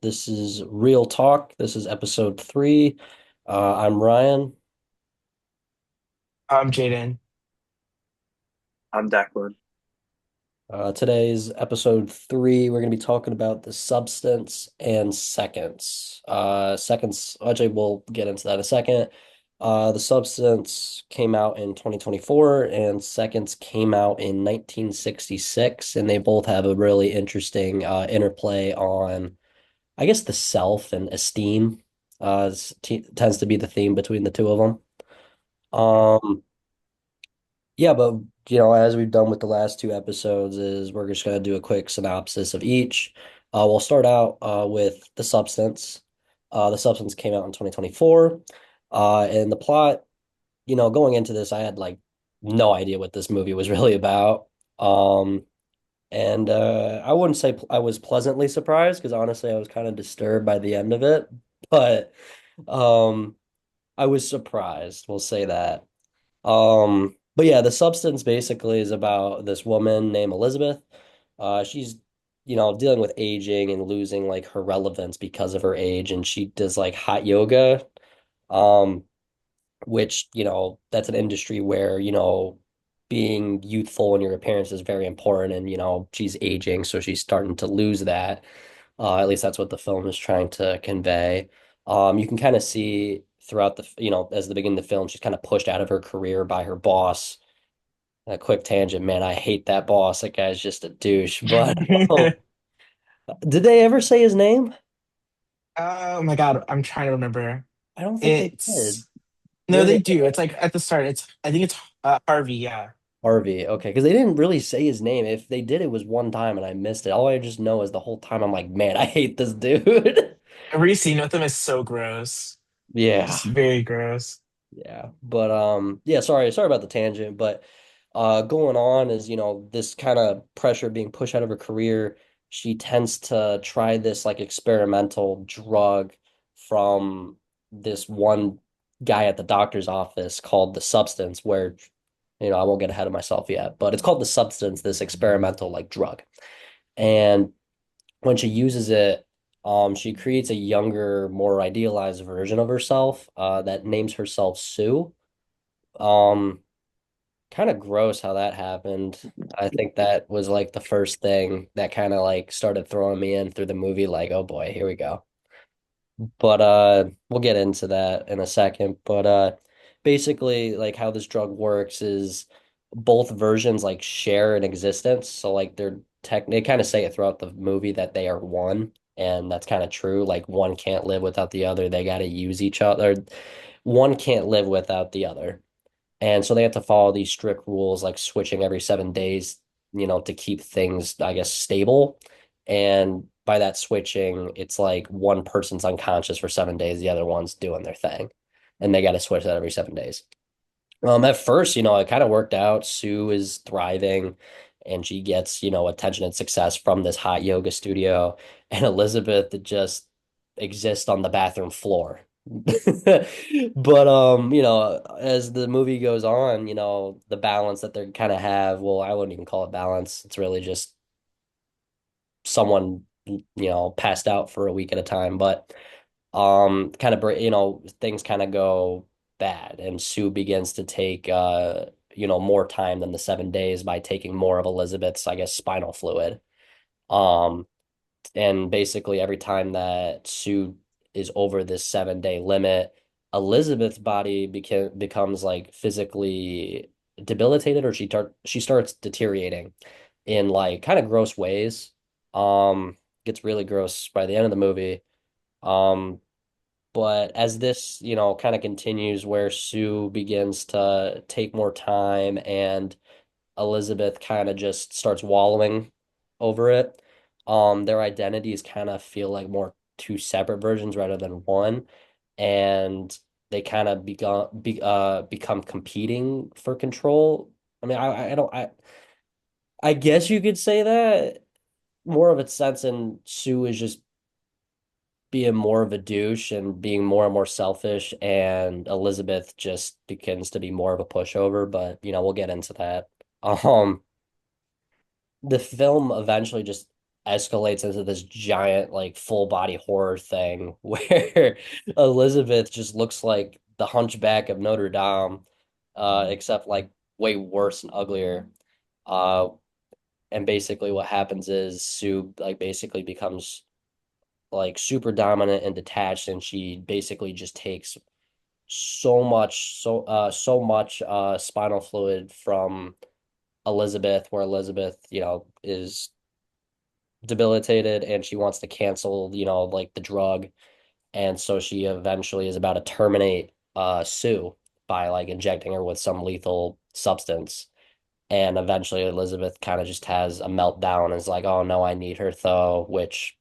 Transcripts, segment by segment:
This is Real Talk. This is episode 3. I'm Ryan. I'm Jaden. I'm Declan. Today's episode 3. We're going to be talking about the substance and seconds. Seconds, Ajay will get into that in a second. The substance came out in 2024 and seconds came out in 1966, and they both have a really interesting interplay on, I guess, the self and esteem. Tends to be the theme between the two of them. Um, yeah, but as we've done with the last two episodes, is we're just gonna do a quick synopsis of each. We'll start out with The Substance. The Substance came out in 2024. And the plot, going into this, I had like no idea what this movie was really about. Um, and I wouldn't say I was pleasantly surprised because honestly, I was kind of disturbed by the end of it. But um, I was surprised. We'll say that. But yeah, the substance basically is about this woman named Elizabeth. She's, dealing with aging and losing like her relevance because of her age, and she does like hot yoga. Um, which, that's an industry where, being youthful in your appearance is very important, and she's aging, so she's starting to lose that. At least that's what the film is trying to convey. You can kind of see throughout as the beginning of the film, she's kind of pushed out of her career by her boss. A quick tangent, man, I hate that boss. That guy's just a douche. But did they ever say his name? Oh my God, I'm trying to remember. I don't think they did. It's no, Did they they? do. It's like at the start. I think it's Harvey. Yeah. Harvey. Okay, because they didn't really say his name. If they did, it was one time and I missed it. All I just know is the whole time I'm like, man, I hate this dude. Every scene with them is so gross. Yeah. Just very gross. Yeah. But yeah, sorry about the tangent, but going on is, this kind of pressure being pushed out of her career, she tends to try this like experimental drug from this one guy at the doctor's office called the Substance, where, I won't get ahead of myself yet, but it's called the Substance, this experimental like drug. And when she uses it, she creates a younger, more idealized version of herself, that names herself Sue. Um, Kind of gross how that happened. I think that was like the first thing that kind of like started throwing me in through the movie, like, oh boy, here we go. But we'll get into that in a second. But basically like how this drug works is both versions like share an existence. So like they kind of say it throughout the movie that they are one, and that's kind of true. Like one can't live without the other. They got to use each other. One can't live without the other. And so they have to follow these strict rules, like switching every 7 days, to keep things, I guess, stable. And by that switching, it's like one person's unconscious for 7 days, the other one's doing their thing. And they got to switch that every 7 days. At first, it kind of worked out. Sue is thriving and she gets, attention and success from this hot yoga studio. And Elizabeth just exists on the bathroom floor. But as the movie goes on, the balance that they kind of have, well, I wouldn't even call it balance. It's really just someone, passed out for a week at a time. But kind of things kind of go bad, and Sue begins to take more time than the 7 days by taking more of Elizabeth's, I guess, spinal fluid. um and basically every time that Sue is over this 7 day limit, Elizabeth's body becomes like physically debilitated, or she starts deteriorating in like kind of gross ways. Gets really gross by the end of the movie. um but as this, kind of continues where Sue begins to take more time and Elizabeth kind of just starts wallowing over it, their identities kind of feel like more two separate versions rather than one. And they kind of become competing for control. I mean, I don't, I guess you could say that more of a sense, and Sue is just being more of a douche and being more and more selfish, and Elizabeth just begins to be more of a pushover, but we'll get into that. The film eventually just escalates into this giant like full body horror thing where Elizabeth just looks like the Hunchback of Notre Dame, except like way worse and uglier. Uh, and basically what happens is Sue like basically becomes like super dominant and detached, and she basically just takes so much spinal fluid from Elizabeth, where Elizabeth, is debilitated and she wants to cancel, like the drug. And so she eventually is about to terminate Sue by like injecting her with some lethal substance. And eventually Elizabeth kind of just has a meltdown and is like, oh no, I need her though, which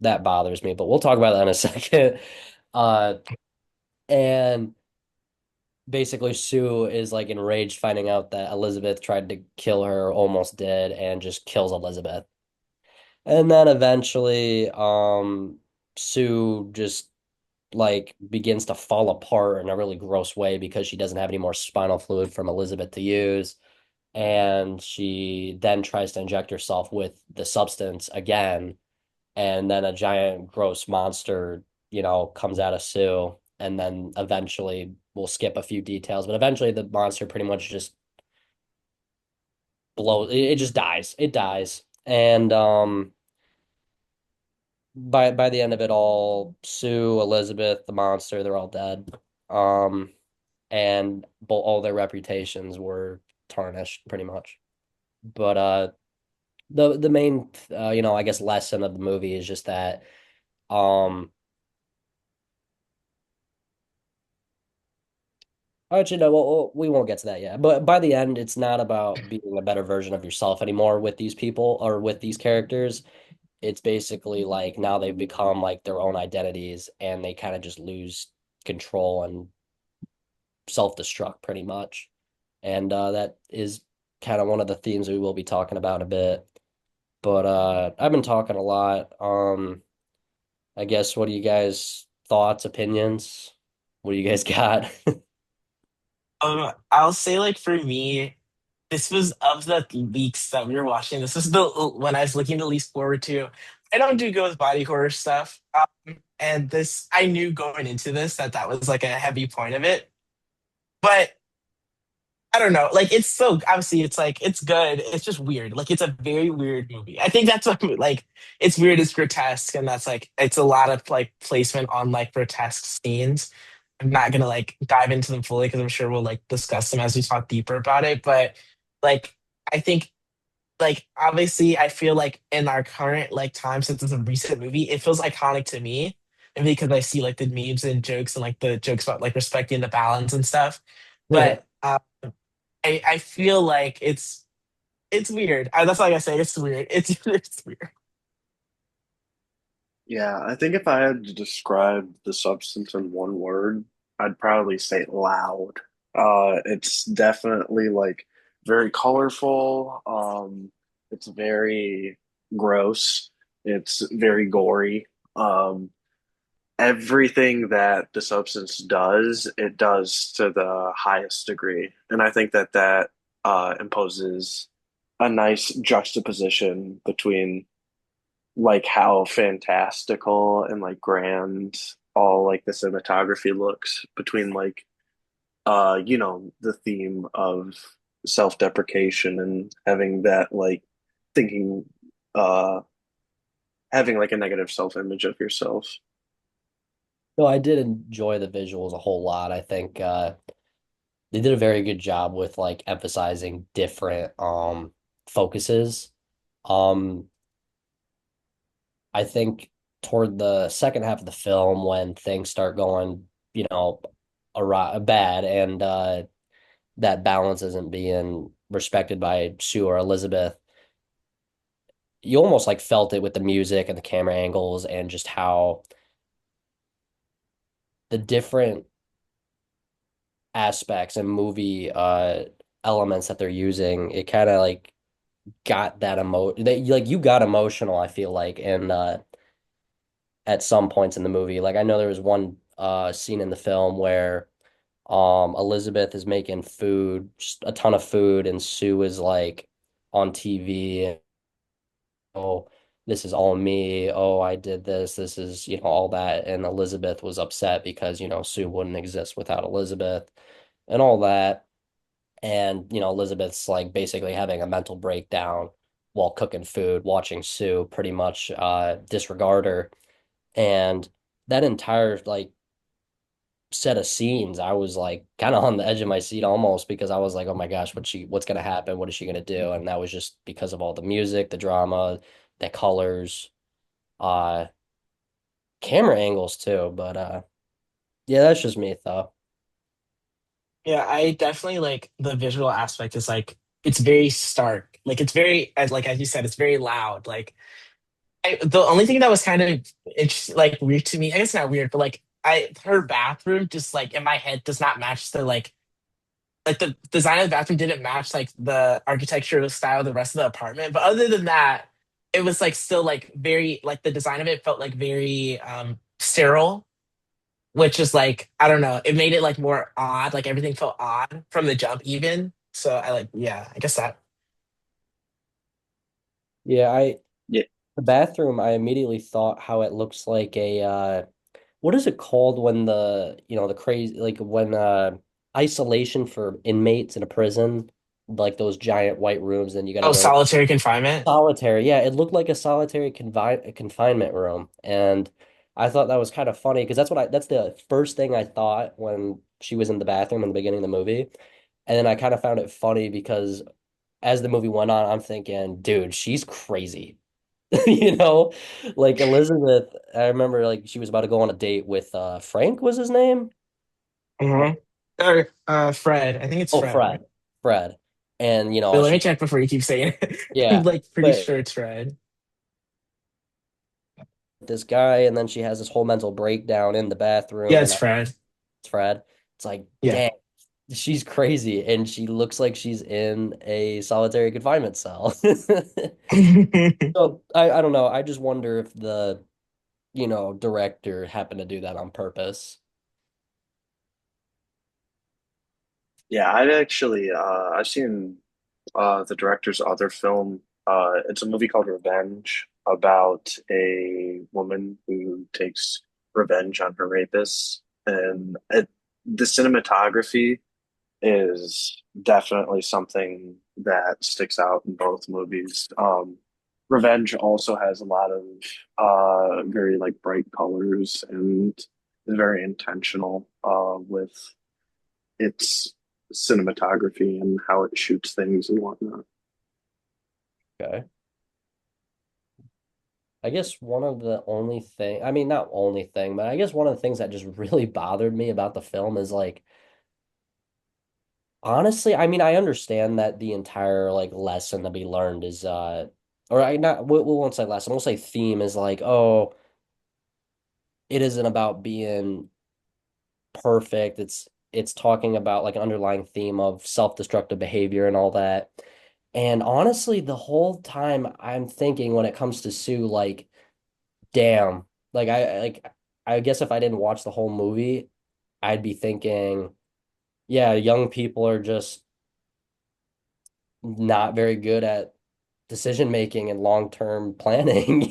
that bothers me, but we'll talk about that in a second. Uh, and basically Sue is like enraged finding out that Elizabeth tried to kill her, almost did, and just kills Elizabeth. And then eventually, Sue just like begins to fall apart in a really gross way because she doesn't have any more spinal fluid from Elizabeth to use. And she then tries to inject herself with the substance again. And then a giant gross monster, comes out of Sue. And then eventually we'll skip a few details, but eventually the monster pretty much just blows, it just dies. It dies. And by the end of it all, Sue, Elizabeth, the monster, they're all dead. Um, and all their reputations were tarnished pretty much. But the main I guess lesson of the movie is just that actually no, we won't get to that yet. But by the end, it's not about being a better version of yourself anymore with these people or with these characters. It's basically like now they've become like their own identities and they kind of just lose control and self-destruct pretty much. And that is kind of one of the themes we will be talking about a bit. But I've been talking a lot. I guess what do you guys thoughts, opinions? What do you guys got? I'll say like for me, this was of the leaks that we were watching. This is the when I was looking the least forward to. I don't do go with body horror stuff, and this I knew going into this that that was like a heavy point of it. But I don't know, like it's so obviously it's like it's good. It's just weird. Like it's a very weird movie. I think that's what like it's weird. It's grotesque, and that's like it's a lot of like placement on like grotesque scenes. I'm not gonna like dive into them fully because I'm sure we'll like discuss them as we talk deeper about it. But like I think like obviously I feel like in our current like time since it's a recent movie, it feels iconic to me. And because I see like the memes and jokes and like the jokes about like respecting the balance and stuff. But I feel like it's weird. That's all I gotta say. It's weird. It's it's weird. Yeah, I think if I had to describe the substance in one word, I'd probably say loud. It's definitely like very colorful. It's very gross. It's very gory. Everything that the substance does, it does to the highest degree. And I think that imposes a nice juxtaposition between like how fantastical and like grand all like the cinematography looks between like the theme of self-deprecation and having that like thinking uh having like a negative self-image of yourself. No, I did enjoy the visuals a whole lot. I think they did a very good job with like emphasizing different focuses. Um I think toward the second half of the film when things start going, bad and that balance isn't being respected by Sue or Elizabeth, you almost like felt it with the music and the camera angles and just how the different aspects and movie elements that they're using, it kind of like got that like you got emotional, I feel like, and at some points in the movie. Like I know there was one scene in the film where Elizabeth is making food, just a ton of food, and Sue is like on TV. this is all me. Oh, I did this. This is, all that. And Elizabeth was upset because, Sue wouldn't exist without Elizabeth and all that. And, Elizabeth's like basically having a mental breakdown while cooking food, watching Sue pretty much disregard her. And that entire like set of scenes, I was like kind of on the edge of my seat almost because I was like, oh my gosh, what's gonna happen? What is she gonna do? And that was just because of all the music, the drama, the colors, uh camera angles too. But yeah, that's just me though. Yeah, I definitely like the visual aspect is like it's very stark. Like it's very as you said, it's very loud. Like the only thing that was kind of like weird to me, I guess not weird, but like I her bathroom just like in my head does not match the like the design of the bathroom didn't match like the architectural style of the rest of the apartment. But other than that, it was like still like very like the design of it felt like very sterile, which is like I don't know, it made it like more odd. Like everything felt odd from the jump even. So I like yeah, I guess that. Yeah, Yeah. the bathroom, I immediately thought how it looks like a what is it called when the crazy like when isolation for inmates in a prison, like those giant white rooms, and you got to Oh, go solitary confinement. solitary. Yeah, it looked like a solitary confinement room, and I thought that was kind of funny because that's the first thing I thought when she was in the bathroom in the beginning of the movie, and then I kind of found it funny because as the movie went on, I'm thinking, dude, she's crazy. You know, like Elizabeth, I remember like she was about to go on a date with Frank was his name? Hmm. Or Fred. I think it's Oh, Fred, right? Fred. Fred. And But let me she check before you keep saying it. I'm yeah, like pretty but sure it's Fred. this guy and then she has this whole mental breakdown in the bathroom Yeah, and it's Fred. it's Fred. It's like, Yeah. dang, she's crazy and she looks like she's in a solitary confinement cell. So I don't know. I just wonder if the, director happened to do that on purpose. Yeah, I've seen the director's other film. It's a movie called Revenge about a woman who takes revenge on her rapists, and the cinematography is definitely something that sticks out in both movies. Revenge also has a lot of very like bright colors and is very intentional with its cinematography and how it shoots things and whatnot. Okay. I guess one of the only thing, I mean, not only thing, but I guess one of the things that just really bothered me about the film is like, honestly, I mean, I understand that the entire like lesson to be learned is, or I not, we won't say lesson, we'll say theme is like, oh, it isn't about being perfect. It's talking about like an underlying theme of self-destructive behavior and all that. And honestly, the whole time I'm thinking when it comes to Sue, like, damn. I guess if I didn't watch the whole movie, I'd be thinking, yeah, young people are just not very good at decision making and long-term planning,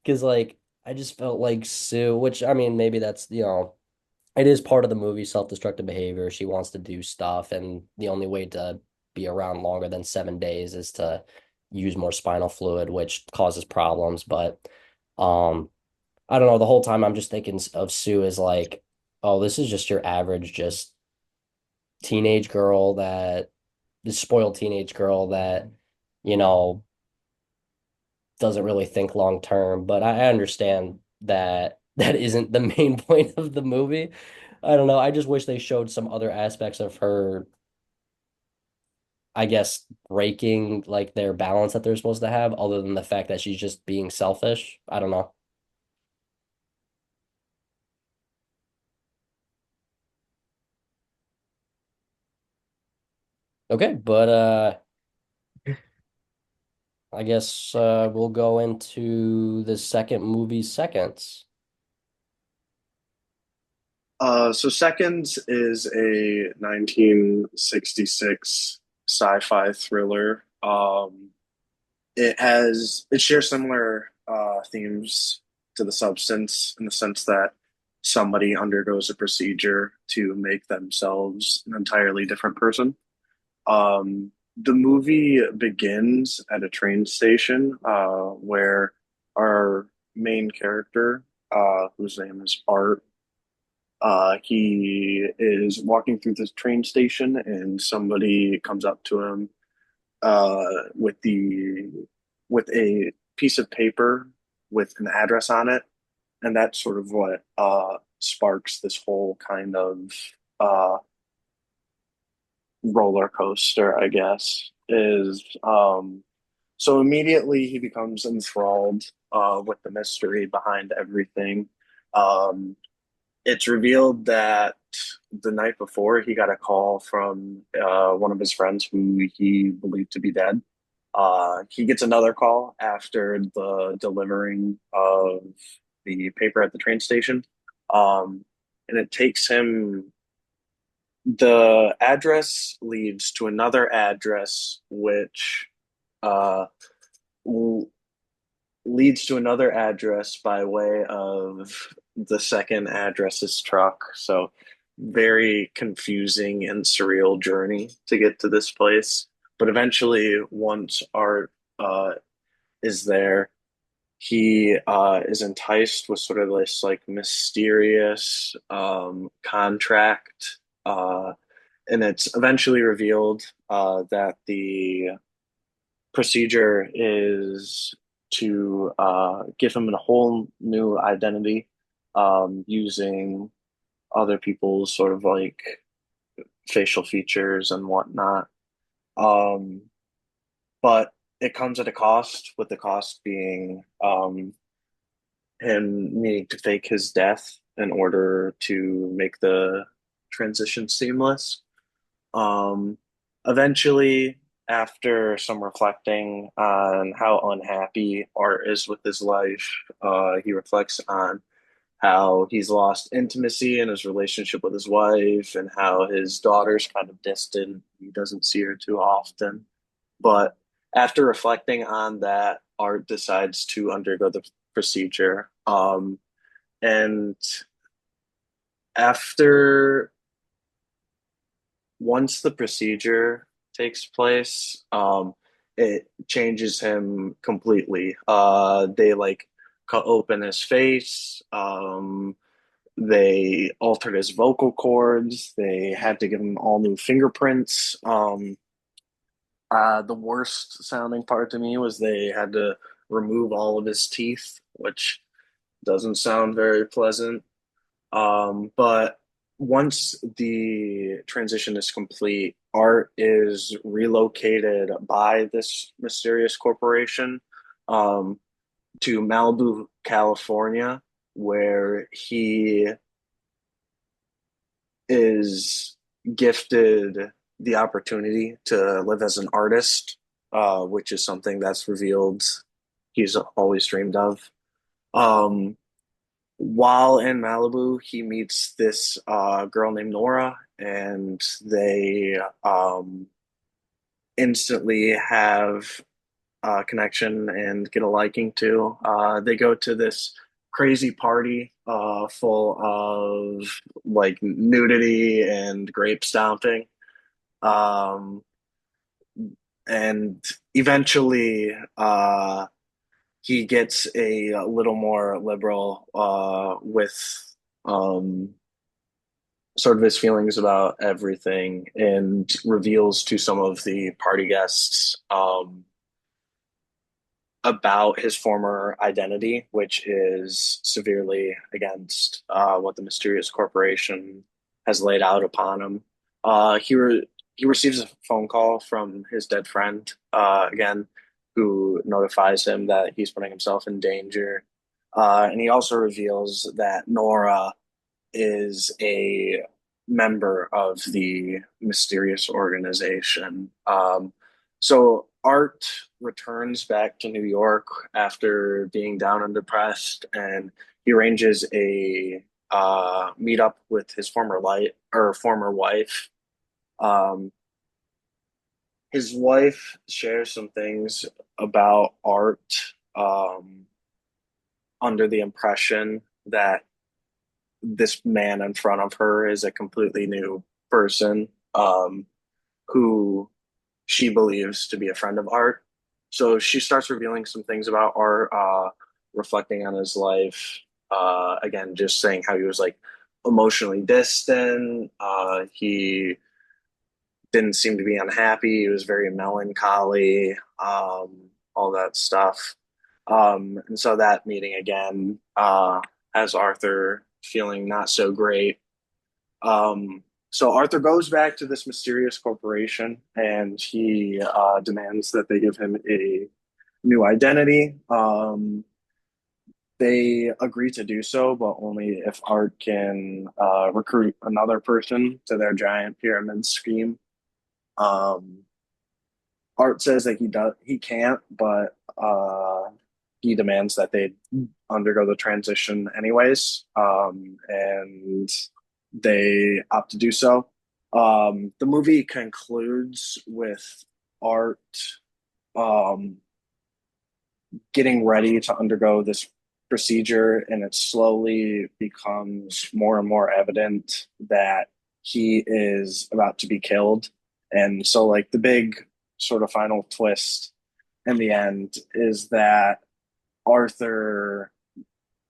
Because like I just felt like Sue, which I mean, maybe that's, it is part of the movie, self-destructive behavior. She wants to do stuff, and the only way to be around longer than 7 days is to use more spinal fluid, which causes problems. But um I don't know. The whole time I'm just thinking of Sue as like, oh, this is just your average, just teenage girl that this spoiled teenage girl that, you know, doesn't really think long term. But I understand that that isn't the main point of the movie. I don't know. I just wish they showed some other aspects of her, I guess, breaking like their balance that they're supposed to have, other than the fact that she's just being selfish. I don't know. Okay, but I guess we'll go into the second movie seconds. So Seconds is a 1966 sci-fi thriller. it shares similar themes to the substance in the sense that somebody undergoes a procedure to make themselves an entirely different person. The movie begins at a train station where our main character, whose name is Art, he is walking through this train station and somebody comes up to him with a piece of paper with an address on it, and that's sort of what sparks this whole kind of uh, roller coaster, I guess, is so immediately he becomes enthralled with the mystery behind everything. Um, it's revealed that the night before he got a call from one of his friends who he believed to be dead. He gets another call after the delivering of the paper at the train station. And it takes him, the address leads to another address, which uh, leads to another address by way of the second address's truck. So, very confusing and surreal journey to get to this place. But eventually, once Art is there, he is enticed with sort of this like mysterious contract. And it's eventually revealed that the procedure is to give him a whole new identity using other people's sort of like facial features and whatnot. Um, but it comes at a cost, with the cost being him needing to fake his death in order to make the transition seamless. Um, Eventually, after some reflecting on how unhappy Art is with his life, he reflects on how he's lost intimacy in his relationship with his wife and how his daughter's kind of distant. He doesn't see her too often. But after reflecting on that, Art decides to undergo the procedure. And after once the procedure takes place, it changes him completely. They like cut open his face. They altered his vocal cords. They had to give him all new fingerprints. The worst sounding part to me was they had to remove all of his teeth, which doesn't sound very pleasant. But once the transition is complete, Art is relocated by this mysterious corporation um, to Malibu, California, where he is gifted the opportunity to live as an artist, which is something that's revealed he's always dreamed of. Um, while in Malibu, he meets this girl named Nora, and they instantly have a connection and get a liking to. They go to this crazy party full of like nudity and grape stomping. Um, and eventually, he gets a little more liberal with um, sort of his feelings about everything and reveals to some of the party guests about his former identity, which is severely against what the mysterious corporation has laid out upon him. He receives a phone call from his dead friend again, who notifies him that he's putting himself in danger. And he also reveals that Nora is a member of the mysterious organization. So Art returns back to New York after being down and depressed, and he arranges a meetup with his former wife. Um, his wife shares some things about Art, um, under the impression that this man in front of her is a completely new person, who she believes to be a friend of Art. So she starts revealing some things about Art, reflecting on his life. Again, just saying how he was like emotionally distant. He didn't seem to be unhappy. He was very melancholy, all that stuff. And so that meeting again has Arthur feeling not so great. So Arthur goes back to this mysterious corporation and he demands that they give him a new identity. They agree to do so, but only if Art can recruit another person to their giant pyramid scheme. Um, Art says that he can't, but he demands that they undergo the transition anyways, and they opt to do so. The movie concludes with Art um, getting ready to undergo this procedure, and it slowly becomes more and more evident that he is about to be killed. And so, like, the big sort of final twist in the end is that Arthur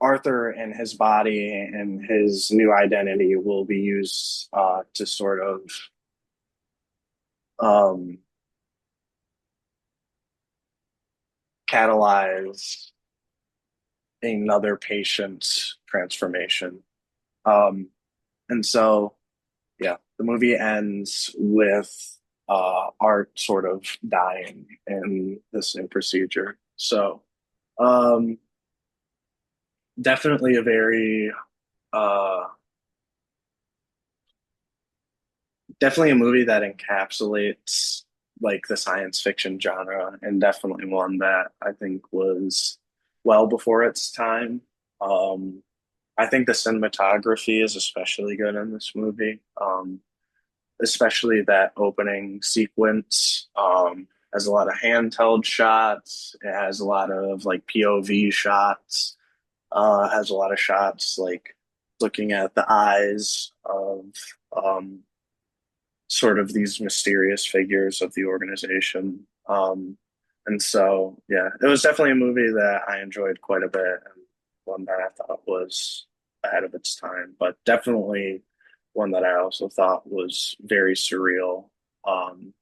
Arthur and his body and his new identity will be used to sort of um, catalyze another patient's transformation. Um, and so, yeah, the movie ends with Art sort of dying in this new procedure. So, um, definitely a very uh, definitely a movie that encapsulates like the science fiction genre, and definitely one that I think was well before its time. Um, I think the cinematography is especially good in this movie, especially that opening sequence. Has a lot of handheld shots. It has a lot of like POV shots. Has a lot of shots like looking at the eyes of um, sort of these mysterious figures of the organization. And so, yeah, it was definitely a movie that I enjoyed quite a bit and one that I thought was ahead of its time, but definitely one that I also thought was very surreal, um,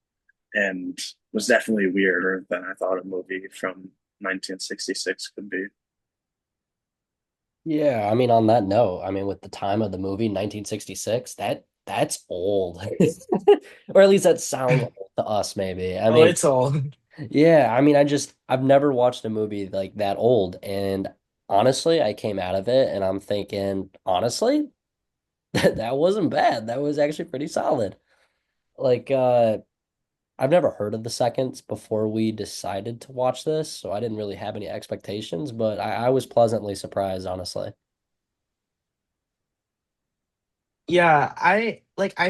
and was definitely weirder than I thought a movie from 1966 could be. Yeah, I mean, on that note, I mean, with the time of the movie, 1966, that's old. Or at least that sounds old to us, maybe. I Oh, mean, it's all. yeah, I mean, I've never watched a movie like that old. And honestly, I came out of it and I'm thinking, honestly, that wasn't bad. That was actually pretty solid. Like, I've never heard of the seconds before we decided to watch this, so I didn't really have any expectations, but I was pleasantly surprised, honestly. Yeah, I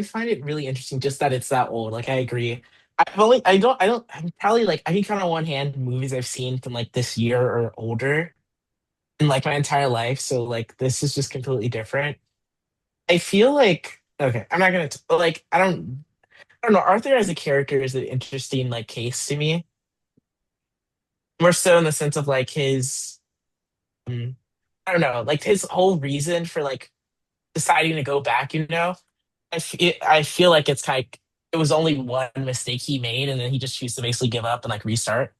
find it really interesting just that it's that old. Like I agree. I'm probably like I can count on one hand movies I've seen from like this year or older in like my entire life. So like this is just completely different. I feel like okay, I'm not gonna like I don't know. Arthur as a character is an interesting like case to me. More so in the sense of like his um, I don't know, like his whole reason for like deciding to go back, you know? I feel like it's kind of, it was only one mistake he made, and then he just chose to basically give up and like restart.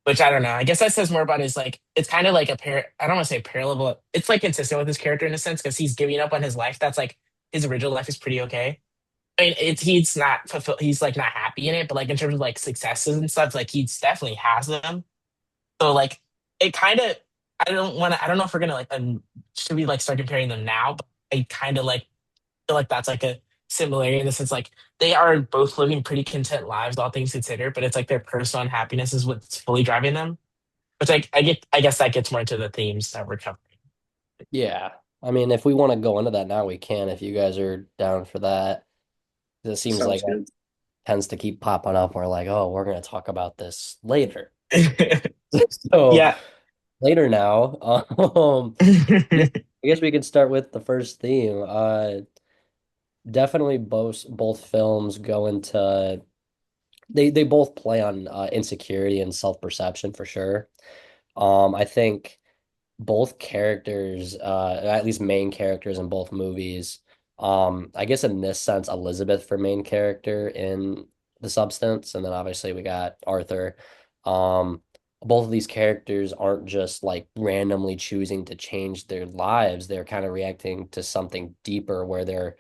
Which I don't know. I guess that says more about his like. It's kind of like a pair. I don't want to say parallel, but it's like consistent with his character in a sense because he's giving up on his life. That's like his original life is pretty okay. I mean, he's not fulfilled. He's like not happy in it, but like in terms of like successes and stuff, like he's definitely has them. So like it kind of. I don't want to. I don't know if we're gonna like. Should we like start comparing them now? But I kind of like feel like that's like a similarity in the sense like they are both living pretty content lives, all things considered, but it's like their personal unhappiness is what's fully driving them. Which I guess that gets more into the themes that we're covering. Yeah. I mean, if we want to go into that now, we can, if you guys are down for that. It seems like Sounds good. tends to keep popping up. We're like, oh, we're gonna talk about this later. So Yeah. later now, yeah, I guess we could start with the first theme. Definitely both films go into they both play on insecurity and self-perception for sure. I think both characters, at least main characters in both movies, I guess in this sense, Elizabeth for main character in The Substance, and then obviously we got Arthur. Both of these characters aren't just like randomly choosing to change their lives. They're kind of reacting to something deeper where they're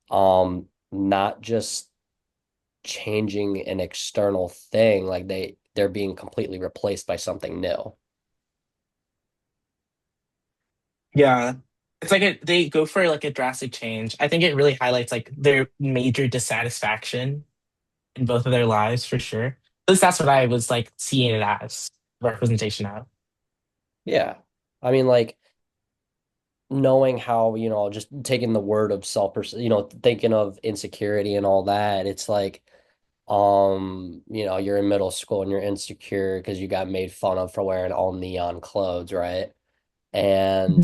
not just changing an external thing, like they're being completely replaced by something new. Yeah. It's like they go for like a drastic change. I think it really highlights like their major dissatisfaction in both of their lives for sure. At least that's what I was like seeing it as representation of. Yeah. I mean, like knowing how, just taking the word of thinking of insecurity and all that, it's like, you're in middle school and you're insecure because you got made fun of for wearing all neon clothes, right? And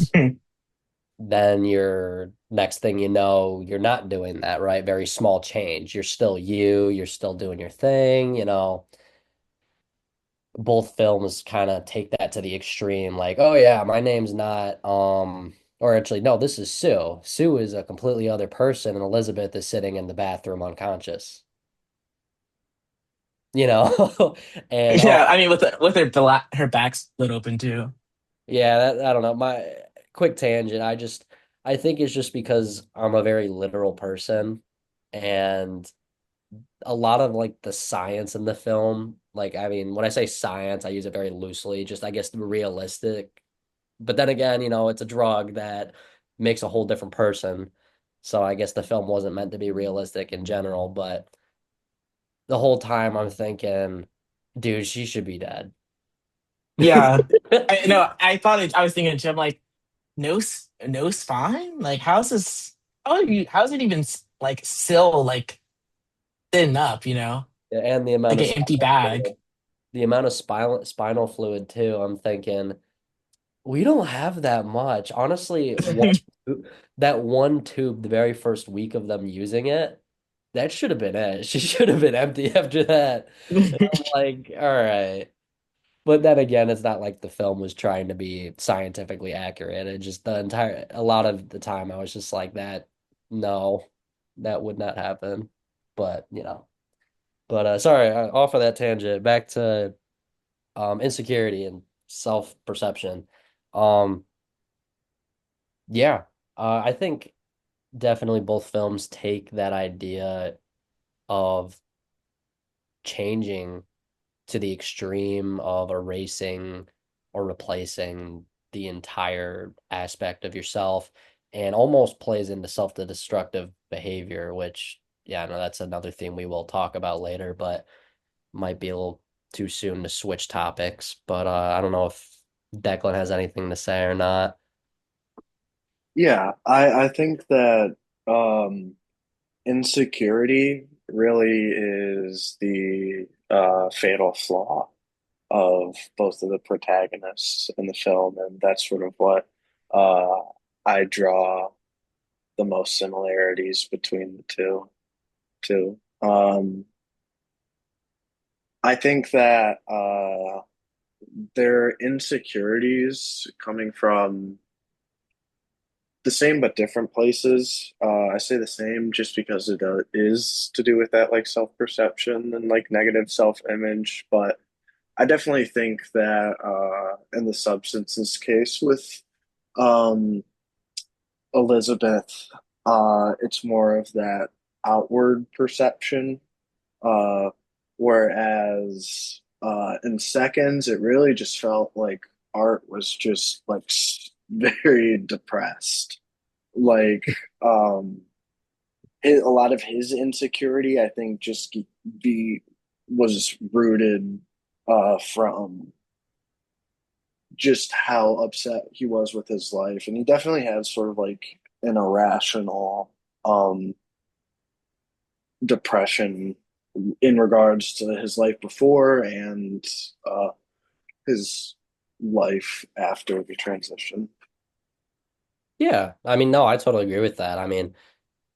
then you're next thing you know, you're not doing that, right? Very small change. You're still you, you're still doing your thing. Both films kind of take that to the extreme, like, oh yeah, my name's not or actually no, this is Sue. Sue is a completely other person and Elizabeth is sitting in the bathroom unconscious. You know? And Yeah, I mean with her back split open too. yeah, I don't know. My quick tangent, I think it's just because I'm a very literal person and a lot of like the science in the film, like I mean, when I say science, I use it very loosely, just I guess realistic. But then again, it's a drug that makes a whole different person. So I guess the film wasn't meant to be realistic in general, but the whole time I'm thinking, dude, she should be dead. Yeah. I no, I was thinking Jim like no spine? Like how's this how's it even like still like thin up, And the amount Like of an empty spinal bag. fluid, the amount of spinal fluid too. I'm thinking we don't have that much. Honestly, that one tube, the very first week of them using it, that should have been it. She should have been empty after that. And I'm like, all right. But then again, it's not like the film was trying to be scientifically accurate. It just a lot of the time I was just like that, no, that would not happen. But, sorry, off of that tangent, back to insecurity and self-perception. Um, yeah, I think definitely both films take that idea of changing to the extreme of erasing or replacing the entire aspect of yourself and almost plays into self-destructive behavior, which, yeah, no, that's another thing we will talk about later, but might be a little too soon to switch topics. But I don't know if Declan has anything to say or not. Yeah, I think that insecurity really is the fatal flaw of both of the protagonists in the film, and that's sort of what uh, I draw the most similarities between the two. Too. I think that their insecurities coming from the same but different places. I say the same just because is to do with that like self-perception and like negative self-image, but I definitely think that in the substances case with um, Elizabeth, it's more of that outward perception, uh, whereas in seconds, it really just felt like Art was just like very depressed. Like um, a lot of his insecurity, I think, just be was rooted from just how upset he was with his life, and he definitely had sort of like an irrational um, depression in regards to his life before and uh, his life after the transition. Yeah, I mean, no, I totally agree with that. I mean,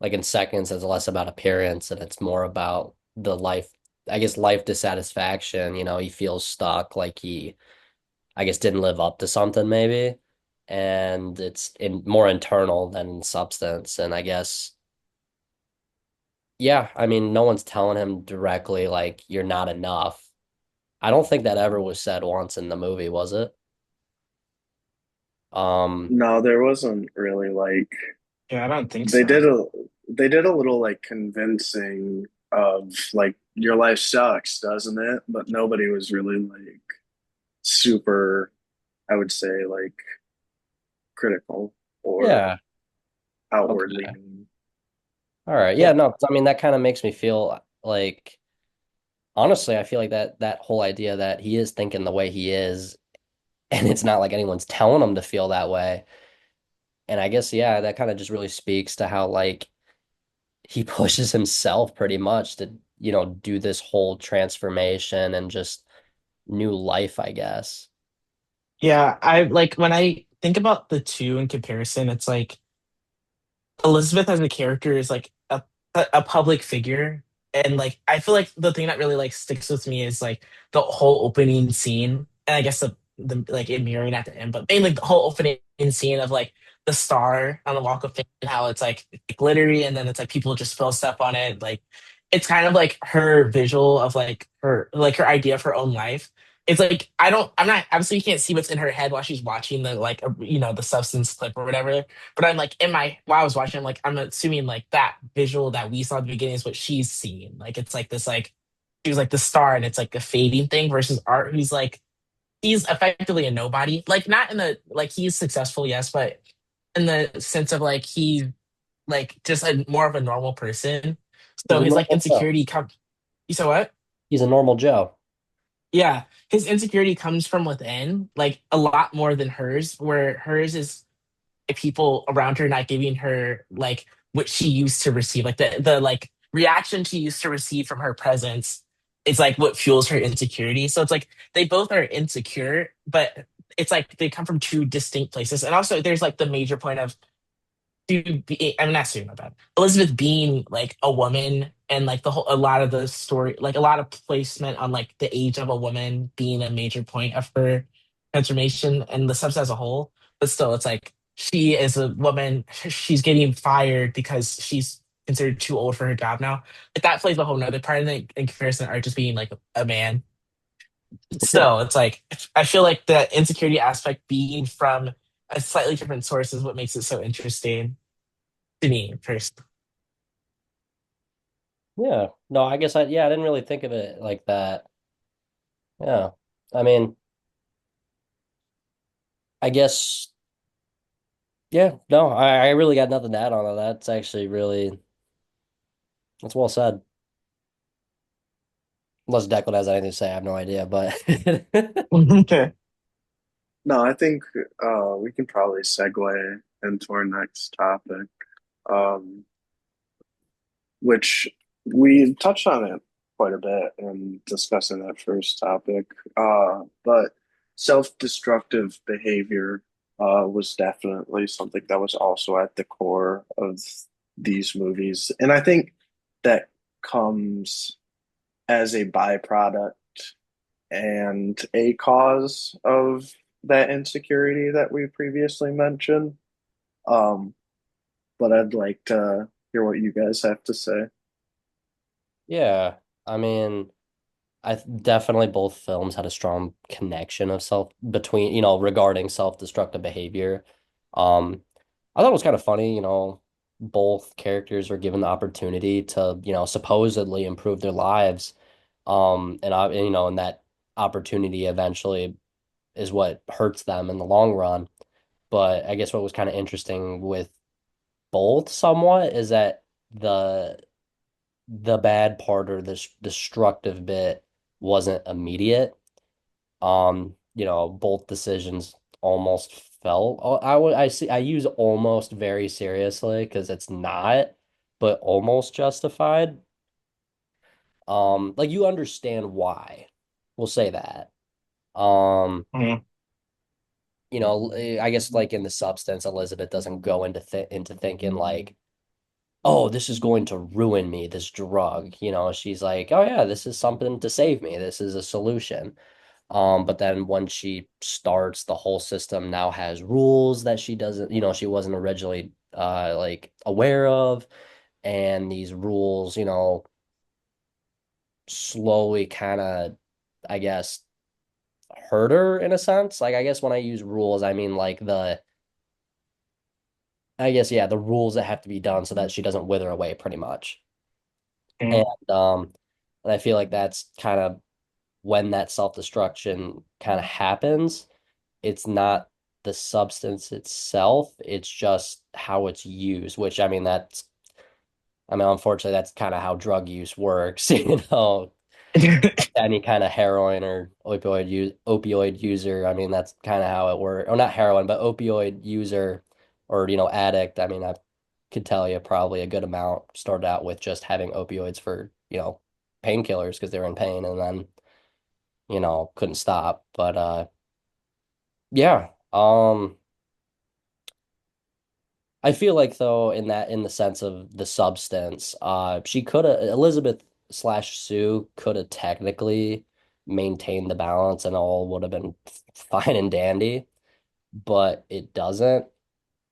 like in seconds, it's less about appearance and it's more about the life, I guess, life dissatisfaction. He feels stuck, like he, I guess, didn't live up to something maybe. And it's more internal than in substance. And I guess, yeah, I mean, no one's telling him directly, like, you're not enough. I don't think that ever was said once in the movie, was it? Um, No, there wasn't really like Yeah, I don't think they so. did a they did a little like convincing of like your life sucks, doesn't it? But nobody was really like super, I would say, like critical or yeah. outwardly Okay. mean. All right. Yeah, Yeah. no, I mean, that kind of makes me feel like, honestly, I feel like that whole idea that he is thinking the way he is, and it's not like anyone's telling him to feel that way. And I guess, yeah, that kind of just really speaks to how like he pushes himself pretty much to, do this whole transformation and just new life, I guess. Yeah, I like when I think about the two in comparison, it's like Elizabeth as a character is like a public figure, and like I feel like the thing that really like sticks with me is like the whole opening scene, and I guess the like it mirroring at the end, but mainly the whole opening scene of like the star on the Walk of Fame and how it's like glittery, and then it's like people just spill stuff on it, like it's kind of like her visual of like her idea of her own life. It's like I'm not obviously you can't see what's in her head while she's watching the like the substance clip or whatever, but I'm like in my while I was watching, I'm like I'm assuming like that visual that we saw at the beginning is what she's seeing. Like it's like this like she was like the star and it's like a fading thing versus Art who's like he's effectively a nobody. Like not in the like he's successful, yes, but in the sense of like he's like just a more of a normal person. He's So a his like normal Joe. insecurity comes you said what? He's a normal Joe. Yeah. His insecurity comes from within, like a lot more than hers, where hers is people around her not giving her like what she used to receive, like the like reaction she used to receive from her presence is like what fuels her insecurity. So it's like they both are insecure, but it's like they come from two distinct places. And also there's like the major point of to be I'm not saying about Elizabeth being like a woman and like the whole a lot of the story like a lot of placement on like the age of a woman being a major point of her transformation and the subset as a whole. But still it's like she is a woman, she's getting fired because she's considered too old for her job now. Like that plays a whole nother part in comparison are just being like a man. Yeah. Still, it's like I feel like the insecurity aspect being from a slightly different source is what makes it so interesting to me first. Yeah. No, I guess yeah, I didn't really think of it like that. Yeah. I mean, I guess, yeah, no, I really got nothing to add on to that. That's actually really, that's well said. Unless Declan has anything to say, I have no idea, but Okay. No, I think we can probably segue into our next topic, um, which we touched on it quite a bit in discussing that first topic. But self-destructive behavior was definitely something that was also at the core of these movies. And I think that comes as a byproduct and a cause of that insecurity that we previously mentioned. Um, but I'd like to hear what you guys have to say. yeah, I mean, definitely both films had a strong connection of self between, regarding self-destructive behavior. Um, I thought it was kind of funny, both characters were given the opportunity to, supposedly improve their lives. And that opportunity eventually is what hurts them in the long run. But I guess what was kind of interesting with both somewhat is that the the bad part or this destructive bit wasn't immediate. Both decisions almost felt I use almost very seriously because it's not, but almost justified. Like you understand why. We'll say that. Um, Mhm. I guess like in the substance, Elizabeth doesn't go into thinking like, oh, this is going to ruin me, this drug. She's like, oh yeah, this is something to save me. This is a solution. But then when she starts, the whole system now has rules that she doesn't, she wasn't originally like aware of. And these rules, slowly kind of, I guess, hurt her in a sense. Like I guess when I use rules, I mean like I guess yeah, the rules that have to be done so that she doesn't wither away pretty much. And Mhm. um and I feel like that's kind of when that self-destruction kind of happens. It's not the substance itself, it's just how it's used, which unfortunately that's kind of how drug use works, any kind of heroin or opioid user. I mean, that's kind of how it works. Or not heroin, but opioid user or addict. I mean, I could tell you probably a good amount started out with just having opioids for painkillers because they were in pain, and then couldn't stop. But yeah. I feel like though in the sense of the substance, she could have Elizabeth slash Sue could have technically maintained the balance and all would have been fine and dandy, but it doesn't.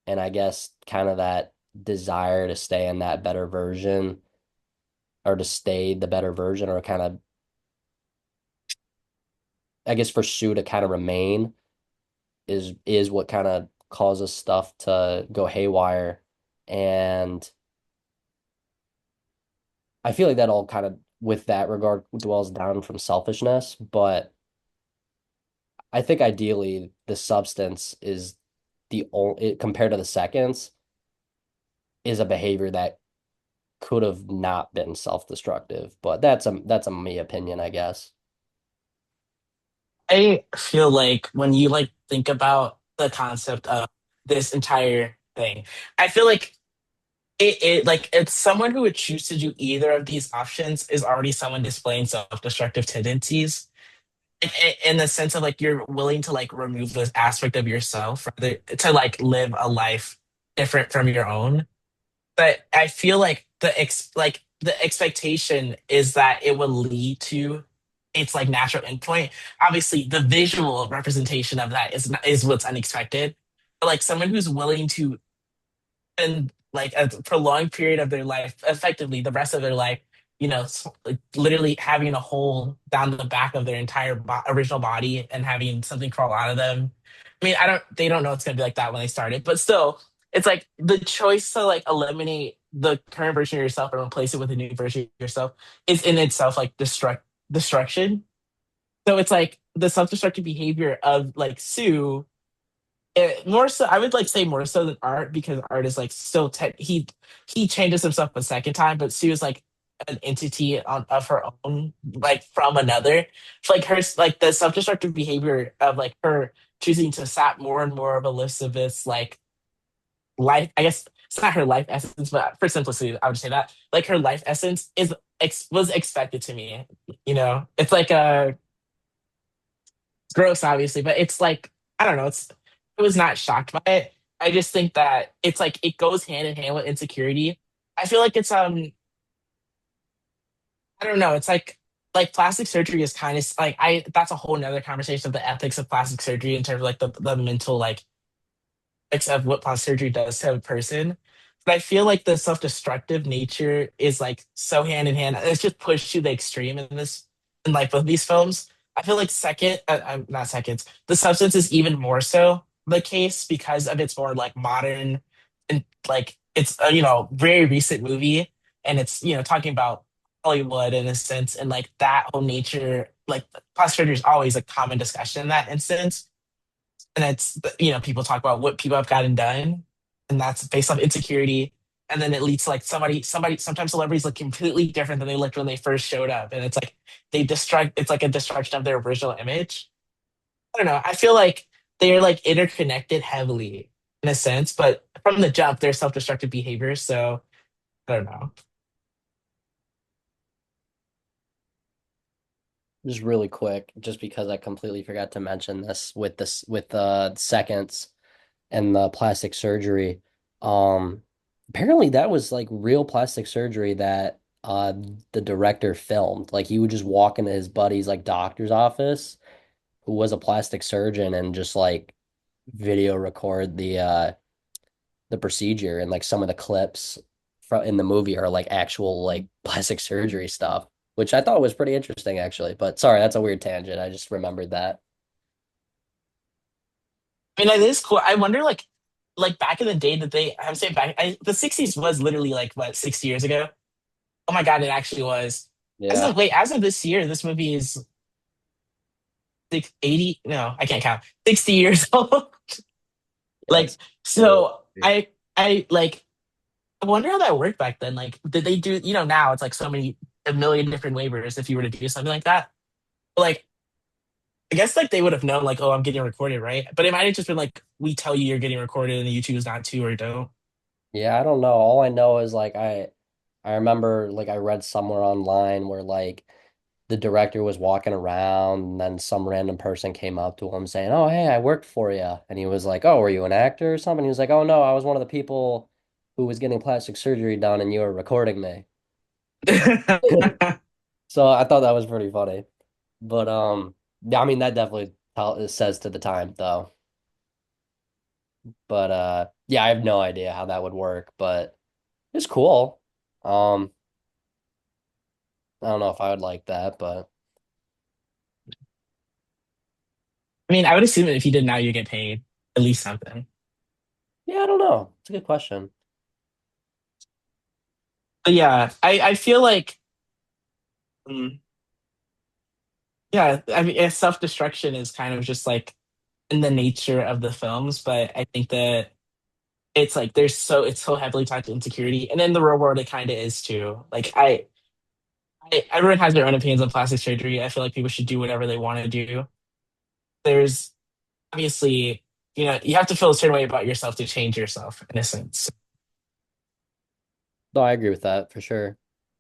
And I guess kind of that desire to stay in that better version or to stay the better version or kind of I guess for Sue to kind of remain is what kind of causes stuff to go haywire. And I feel like that all kind of, with that regard, dwells down from selfishness. But I think ideally, the substance is the only, compared to the seconds, is a behavior that could have not been self-destructive. But that's a me opinion, I guess. I feel like when you like think about the concept of this entire thing, I feel like it like it's someone who would choose to do either of these options is already someone displaying self-destructive tendencies. In the sense of like you're willing to like remove this aspect of yourself rather to like live a life different from your own. But I feel like the expectation is that it will lead to its like natural endpoint. Obviously, the visual representation of that is what's unexpected. But like someone who's willing to spend like a prolonged period of their life, effectively the rest of their life, like, literally having a hole down the back of their entire original body and having something crawl out of them. I mean, they don't know it's gonna be like that when they started, but still, it's like the choice to like eliminate the current version of yourself and replace it with a new version of yourself is in itself like destruction. So it's like the self-destructive behavior of like Sue more so I would like say more so than art because art is like still he changes himself a second time, but Sue is like an entity of her own, like from another. It's like her like the self-destructive behavior of like her choosing to sap more and more of Elizabeth's like life. I guess it's not her life essence, but for simplicity, I would say that like her life essence was expected to me. It's like a gross, obviously, but it's like I don't know. I was not shocked by it. I just think that it's like it goes hand in hand with insecurity. I feel like it's I don't know. It's like plastic surgery is kind of like I that's a whole nother conversation of the ethics of plastic surgery in terms of like the mental like effects of what plastic surgery does to a person. But I feel like the self-destructive nature is like so hand in hand. It's just pushed to the extreme in this in like both these films. I feel like not seconds. The substance is even more so the case because of its more like modern and like it's a very recent movie and it's talking about Hollywood in a sense and like that whole nature like plastic surgery is always a common discussion in that instance and it's people talk about what people have gotten done and that's based on insecurity and then it leads to like somebody sometimes celebrities look completely different than they looked when they first showed up and it's like it's like a destruction of their original image. I don't know, I feel like they're like interconnected heavily in a sense, but from the jump they're self-destructive behaviors, so I don't know. Just really quick, just because I completely forgot to mention this with the seconds and the plastic surgery. Um, Apparently that was like real plastic surgery that the director filmed. Like he would just walk into his buddy's like doctor's office, who was a plastic surgeon, and just like video record the procedure, and like some of the clips from in the movie are like actual like plastic surgery stuff, which I thought was pretty interesting actually. But sorry, that's a weird tangent. I just remembered that. I mean, it is cool. I wonder, like back in the day that I'm saying the '60s was literally like what 60 years ago. Oh my God, it actually was. Yeah. As of this year, this movie is 80. No, I can't count. 60 years old. Yeah, Like, it's really so I wonder how that worked back then. Like, did they do, now it's like a million different waivers if you were to do something like that. But like, I guess like they would have known, like, oh, I'm getting recorded, right? But it might have just been like, we tell you you're getting recorded and you choose not to or don't. yeah, I don't know. All I know is like I remember like I read somewhere online where like the director was walking around and then some random person came up to him saying, "Oh, hey, I worked for you." And he was like, "Oh, were you an actor or something?" He was like, "Oh no, I was one of the people who was getting plastic surgery done and you were recording me." So I thought that was pretty funny. But yeah, I mean that definitely it says to the time though. But yeah, I have no idea how that would work, but it's cool. Um I don't know if I would like that, but I mean, I would assume that if you did now, you get paid at least something. yeah, I don't know. It's a good question. But yeah, I feel like, mm, yeah, I mean, self destruction is kind of just like in the nature of the films, but I think that it's so heavily tied to insecurity, and in the real world, it kind of is too. Like everyone has their own opinions on plastic surgery. I feel like people should do whatever they want to do. There's obviously, you have to feel a certain way about yourself to change yourself in a sense. No, I agree with that for sure.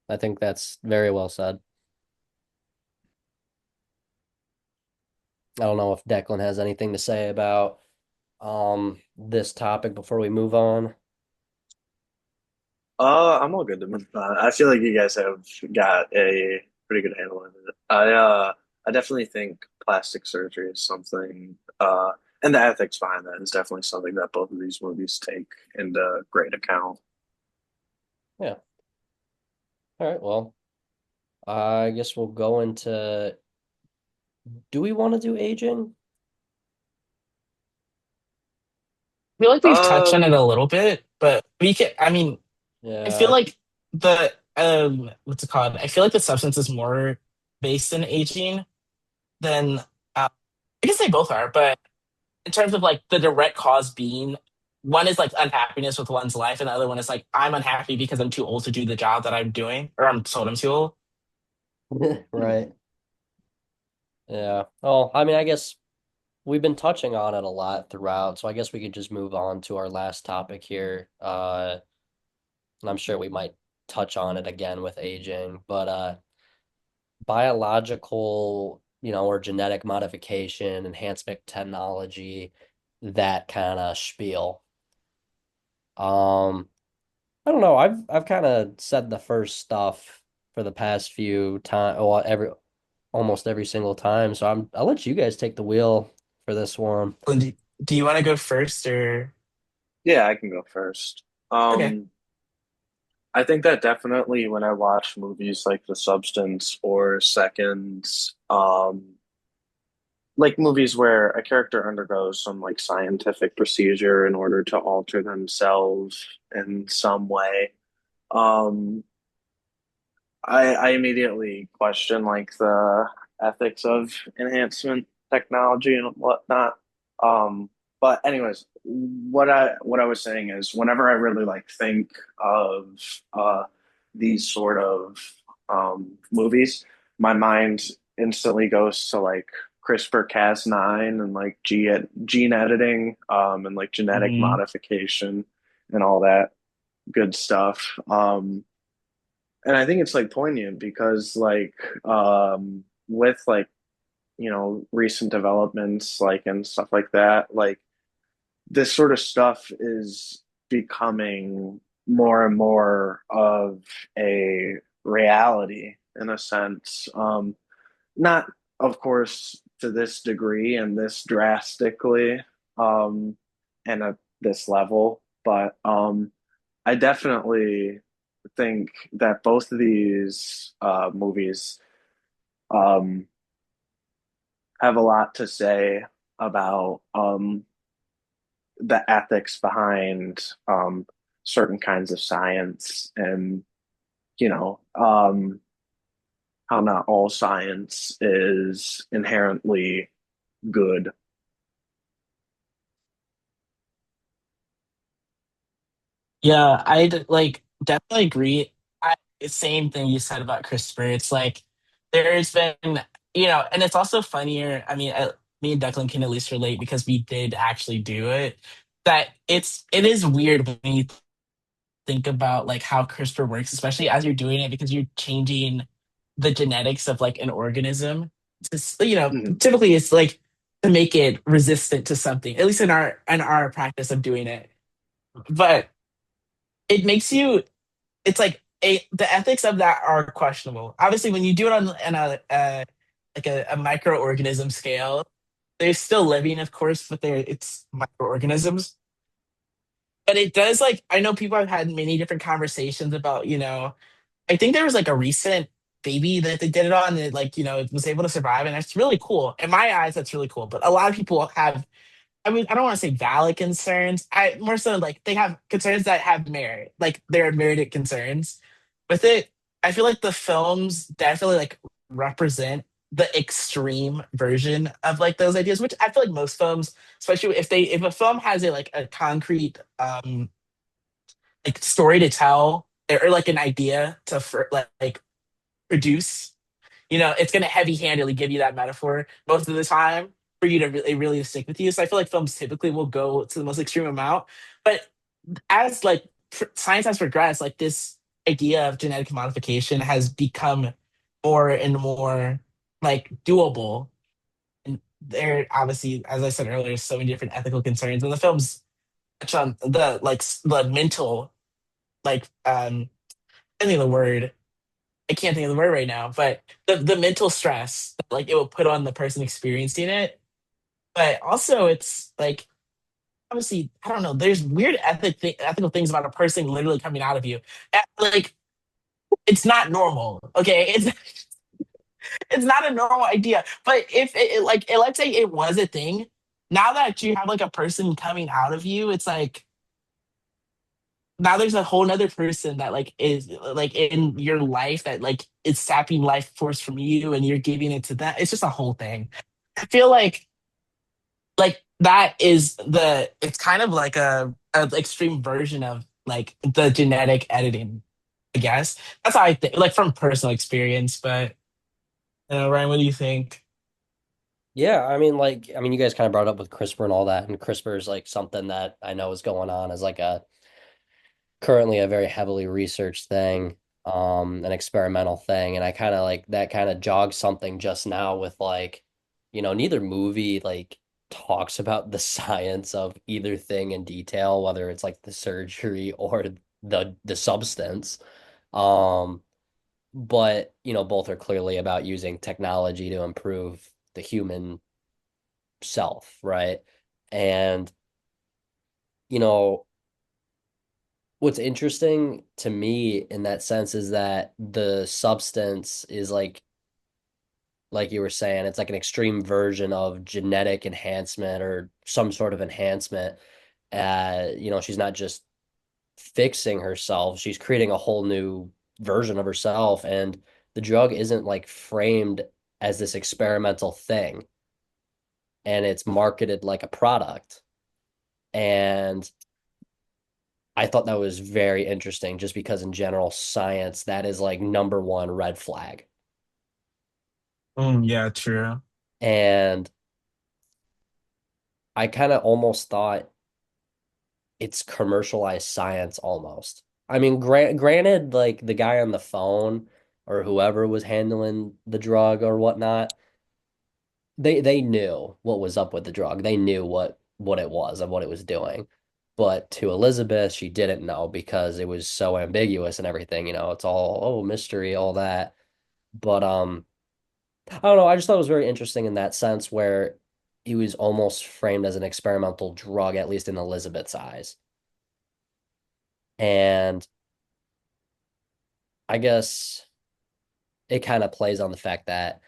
I think that's very well said. I don't know if Declan has anything to say about this topic before we move on. I'm all good to move on. I feel like you guys have got a pretty good handle on it. I definitely think plastic surgery is something, and the ethics behind that is definitely something that both of these movies take into great account. Yeah. All right, well, I guess we'll go into do we want to do aging? I feel like we've touched on it Um, a little bit, but we can. I mean, I feel Yeah. like what's it called? I feel like the substance is more based in aging than I guess they both are, but in terms of like the direct cause being one is like unhappiness with one's life, and the other one is like I'm unhappy because I'm too old to do the job that I'm doing, or I'm told I'm too old. Right. Yeah. Oh, I mean, I guess we've been touching on it a lot throughout, so I guess we could just move on to our last topic here. And I'm sure we might touch on it again with aging, but biological, or genetic modification, enhancement technology, that kind of spiel. Um, I don't know. I've kind of said the first stuff for the past few time, well, almost every single time. So I'll let you guys take the wheel for this one. Well, do you want to go first or yeah, I can go first. okay? I think that definitely when I watch movies like The Substance or Seconds, like movies where a character undergoes some like scientific procedure in order to alter themselves in some way. Um, I immediately question like the ethics of enhancement technology and whatnot. Um, but anyways, what I was saying is whenever I really like think of these sort of movies, my mind instantly goes to like CRISPR-Cas9 and like gene editing and like genetic Mhm. modification and all that good stuff. And I think it's like poignant because like with like, recent developments like and stuff like that, like this sort of stuff is becoming more and more of a reality in a sense. Not, of course, to this degree and this drastically, um, and at this level, but I definitely think that both of these movies um, have a lot to say about the ethics behind certain kinds of science and, you know, how not all science is inherently good. Yeah, like definitely agree. Same thing you said about CRISPR. It's like there's been, and it's also funnier. I mean, me and Declan can at least relate because we did actually do it. That it is weird when you think about like how CRISPR works, especially as you're doing it because you're changing the genetics of like an organism. Mhm. Typically it's like to make it resistant to something, at least in our practice of doing it. But it makes you it's like the ethics of that are questionable. Obviously, when you do it on a microorganism scale, they're still living, of course, but it's microorganisms. But it does like I know people have had many different conversations about, I think there was like a recent baby that they did it on that like, it was able to survive, and that's really cool. In my eyes, that's really cool. But a lot of people have, I mean, I don't want to say valid concerns. I more so like they have concerns that have merit, like they're merited concerns. With it, I feel like the films definitely like represent the extreme version of like those ideas, which I feel like most films, especially if a film has a concrete like story to tell or like an idea to like produce, it's going to heavy-handedly give you that metaphor most of the time for you to really stick with you. So I feel like films typically will go to the most extreme amount. But as like science has progressed, like this idea of genetic modification has become more and more like doable. And there obviously, as I said earlier, so many different ethical concerns. And the films touch on the mental, like I think the word I can't think of the word right now, but the mental stress that, like it will put on the person experiencing it. But also, it's like obviously I don't know. There's weird ethical things about a person literally coming out of you. Like it's not normal. Okay, it's not a normal idea. But if let's say it was a thing, now that you have like a person coming out of you, it's like now there's a whole nother person that like is like in your life that like is sapping life force from you and you're giving it to that. It's just a whole thing. I feel like that is it's kind of like a extreme version of like the genetic editing, I guess. That's how I think, like from personal experience. But Ryan, what do you think? Yeah, I mean, you guys kind of brought up with CRISPR and all that, and CRISPR is like something that I know is going on as like a currently a very heavily researched thing, an experimental thing, and I kind of like that kind of jogged something just now with like, neither movie like talks about the science of either thing in detail, whether it's like the surgery or the substance. Um, but both are clearly about using technology to improve the human self, right? And you know, what's interesting to me in that sense is that the substance is like you were saying, it's like an extreme version of genetic enhancement or some sort of enhancement. She's not just fixing herself, she's creating a whole new version of herself. And the drug isn't like framed as this experimental thing, and it's marketed like a product. And I thought that was very interesting just because in general science, that is like number one red flag. Yeah, true. And I kind of almost thought it's commercialized science almost. I mean, granted, like the guy on the phone, or whoever was handling the drug or whatnot, they knew what was up with the drug. They knew what it was and what it was doing. But to Elizabeth, she didn't know because it was so ambiguous and everything, it's all, oh, mystery, all that. But I don't know, I just thought it was very interesting in that sense where he was almost framed as an experimental drug, at least in Elizabeth's eyes. And I guess it kind of plays on the fact that,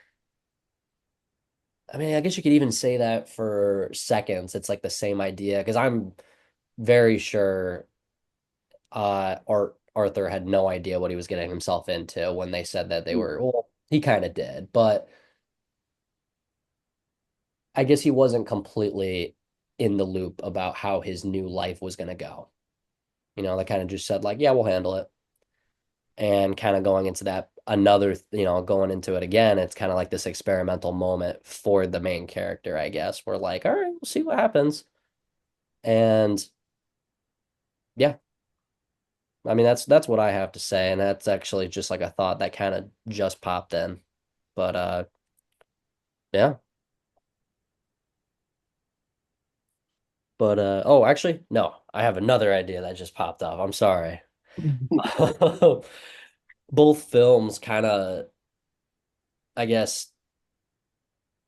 I mean, I guess you could even say that for seconds. It's like the same idea because I'm very sure Arthur had no idea what he was getting himself into when they said that they were, well, he kind of did, but I guess he wasn't completely in the loop about how his new life was going to go. They kind of just said like, yeah, we'll handle it. And kind of going into that another, going into it again, it's kind of like this experimental moment for the main character, I guess. We're like, all right, we'll see what happens. And yeah, I mean that's what I have to say, and that's actually just like a thought that kind of just popped in. But yeah. But oh, actually, no, I have another idea that just popped up. I'm sorry. Both films kind of, I guess,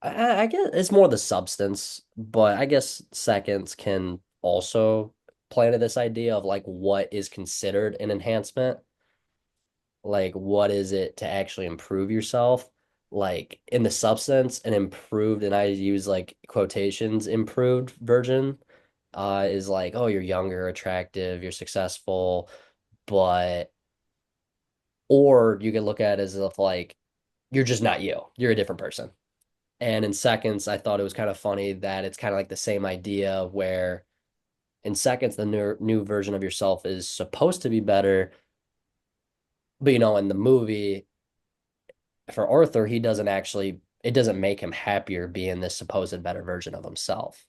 I guess it's more the substance, but I guess seconds can also play into this idea of like what is considered an enhancement. Like, what is it to actually improve yourself? Like in the substance, an improved, and I use like quotations, improved version is like, oh, you're younger, attractive, you're successful, but or you can look at it as if like you're just not you, you're a different person. And in seconds, I thought it was kind of funny that it's kind of like the same idea where in seconds, the new version of yourself is supposed to be better, but in the movie for Arthur, he doesn't actually, it doesn't make him happier being this supposed better version of himself.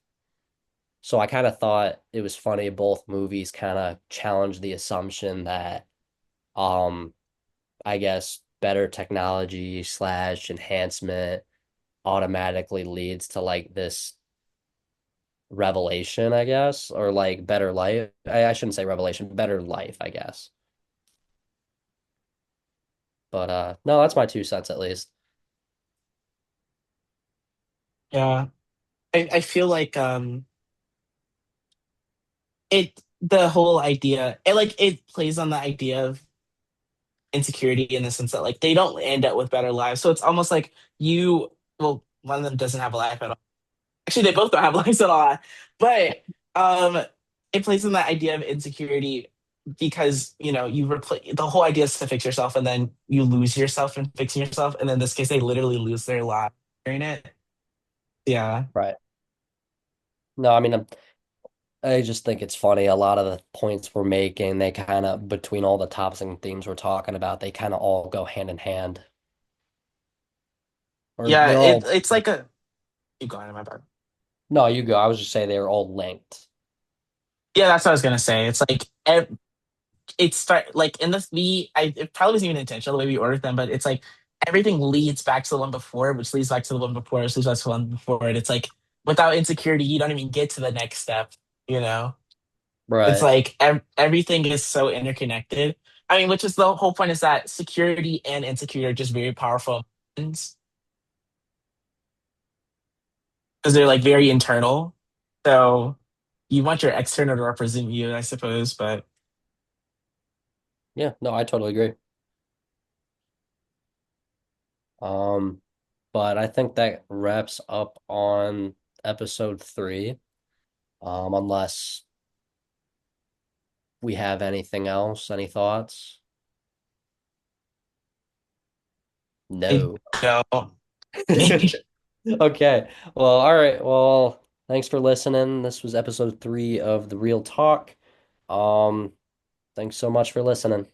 So I kind of thought it was funny. Both movies kind of challenged the assumption that, um, I guess better technology slash enhancement automatically leads to like this revelation, I guess, or like better life. I shouldn't say revelation, better life, I guess. But no, that's my 2 cents at least. Yeah. I feel like it the whole idea it like it plays on the idea of insecurity in the sense that like they don't end up with better lives. So it's almost like well, one of them doesn't have a life at all. Actually, they both don't have lives at all. But um it plays on the idea of insecurity because you replace the whole idea is to fix yourself and then you lose yourself in fixing yourself. And in this case, they literally lose their life during it. Yeah. Right. No, I mean, I just think it's funny. A lot of the points we're making, they kind of, between all the topics and themes we're talking about, they kind of all go hand in hand. Or Yeah, they're all, it's like a keep going, my bad. no, you go. I was just saying they were all linked. Yeah, that's what I was gonna say. It's like it's start like in this we I it probably wasn't even intentional the way we ordered them, but it's like everything leads back to the one before, which leads back to the one before, which leads back to the one before it. It's like without insecurity, you don't even get to the next step, you know? It's Right. like everything is so interconnected. I mean, which is the whole point is that security and insecurity are just very powerful because they're like very internal. So you want your external to represent you, I suppose, but Yeah, no, I totally agree. Um, but I think that wraps up on episode 3. Unless we have anything else, any thoughts? I No. don't. Okay. Well, all right. Well, thanks for listening. This was episode 3 of The Real Talk. Um, thanks so much for listening.